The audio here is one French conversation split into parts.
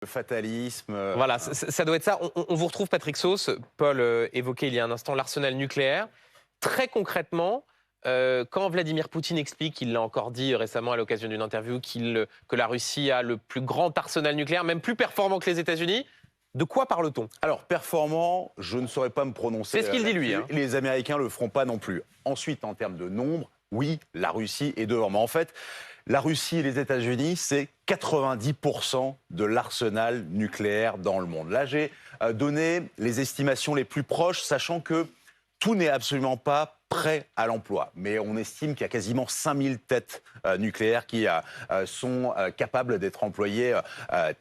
fatalisme. Voilà, ça doit être ça. On vous retrouve, Patrick Sauce. Paul évoquait il y a un instant l'arsenal nucléaire. Très concrètement, quand Vladimir Poutine explique, il l'a encore dit récemment à l'occasion d'une interview, que la Russie a le plus grand arsenal nucléaire, même plus performant que les États-Unis, de quoi parle-t-on? Alors, performant, je ne saurais pas me prononcer. C'est ce qu'il dit, lui, hein. Les Américains ne le feront pas non plus. Ensuite, en termes de nombre, oui, la Russie est devant. Mais en fait, la Russie et les États-Unis, c'est 90% de l'arsenal nucléaire dans le monde. Là, j'ai donné les estimations les plus proches, sachant que tout n'est absolument pas prêt à l'emploi. Mais on estime qu'il y a quasiment 5000 têtes nucléaires qui sont capables d'être employées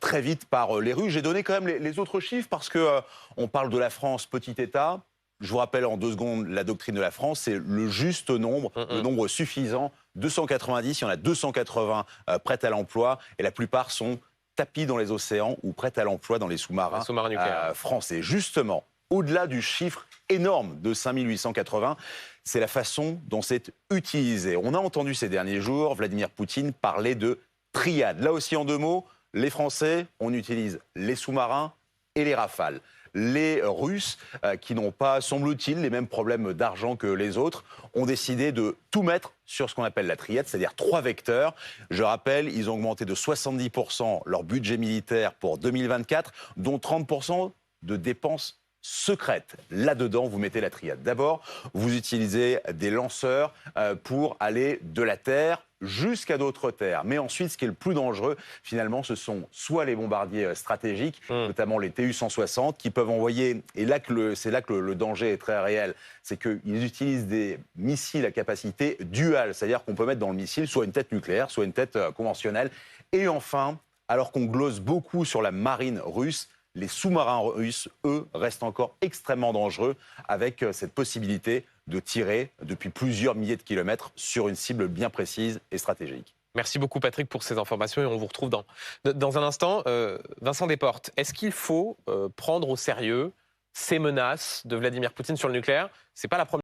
très vite par les Russes. J'ai donné quand même les autres chiffres parce que on parle de la France, petit État. Je vous rappelle en 2 secondes la doctrine de la France, c'est le juste nombre, le nombre suffisant. 290, il y en a 280 prêtes à l'emploi et la plupart sont tapis dans les océans ou prêtes à l'emploi dans les sous-marins nucléaires français. Justement, au-delà du chiffre énorme de 5880, c'est la façon dont c'est utilisé. On a entendu ces derniers jours Vladimir Poutine parler de triade. Là aussi, en 2 mots, les Français, on utilise les sous-marins et les Rafales. Les Russes, qui n'ont pas, semble-t-il, les mêmes problèmes d'argent que les autres, ont décidé de tout mettre sur ce qu'on appelle la triade, c'est-à-dire 3 vecteurs. Je rappelle, ils ont augmenté de 70% leur budget militaire pour 2024, dont 30% de dépenses secrètes. Là-dedans, vous mettez la triade. D'abord, vous utilisez des lanceurs pour aller de la Terre jusqu'à d'autres terres. Mais ensuite, ce qui est le plus dangereux, finalement, ce sont soit les bombardiers stratégiques, notamment les Tu-160, qui peuvent envoyer, et c'est là que le danger est très réel, c'est qu'ils utilisent des missiles à capacité duale, c'est-à-dire qu'on peut mettre dans le missile soit une tête nucléaire, soit une tête conventionnelle. Et enfin, alors qu'on glose beaucoup sur la marine russe, les sous-marins russes, eux, restent encore extrêmement dangereux avec cette possibilité de tirer depuis plusieurs milliers de kilomètres sur une cible bien précise et stratégique. Merci beaucoup, Patrick, pour ces informations et on vous retrouve dans un instant. Vincent Desportes, est-ce qu'il faut prendre au sérieux ces menaces de Vladimir Poutine sur le nucléaire? C'est pas la première